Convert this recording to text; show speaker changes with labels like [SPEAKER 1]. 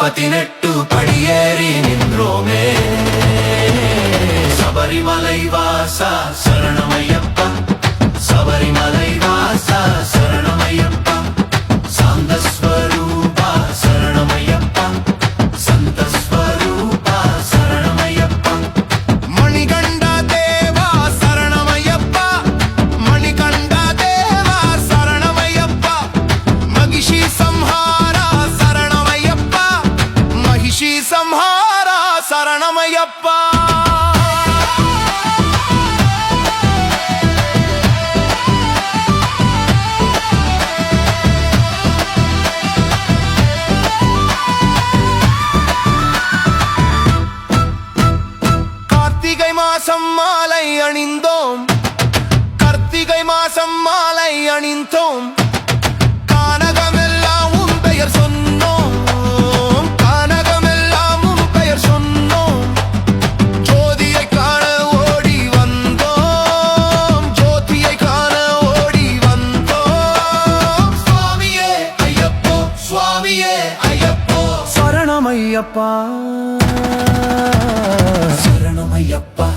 [SPEAKER 1] பதினெட்டு படியேறி நின்றோமே. சபரிமலை வாசா சரணமையப்பா, சபரிமலை வாசா சரணமையப்பா, சாந்தஸ்வரூபா சரணமையப்பா, சந்தஸ்வரூபா சரணமையப்பா.
[SPEAKER 2] மணிகண்டா தேவா சரணமையப்பா, மணிகண்டா தேவா சரணமையப்பா, மகிஷி சம்ஹாரா சரணமையப்பா, மகிஷி சம்ஹாரா சரணமையப்பா. கார்த்திகை மாசம் மாலை அணிந்தோம், கார்த்திகை மாசம் மாலை அணிந்தோம், கானகமெல்லாம் உன் பெயர் சொன்னோம், கானகமெல்லாம் உன் பெயர் சொன்னோம், ஜோதியை காண ஓடி வந்தோம், ஜோதியை காண ஓடி வந்தோம். சுவாமியே ஐயப்போ, சுவாமியே ஐயப்போ,
[SPEAKER 3] சரணமையப்பா
[SPEAKER 1] சரணமையப்பா.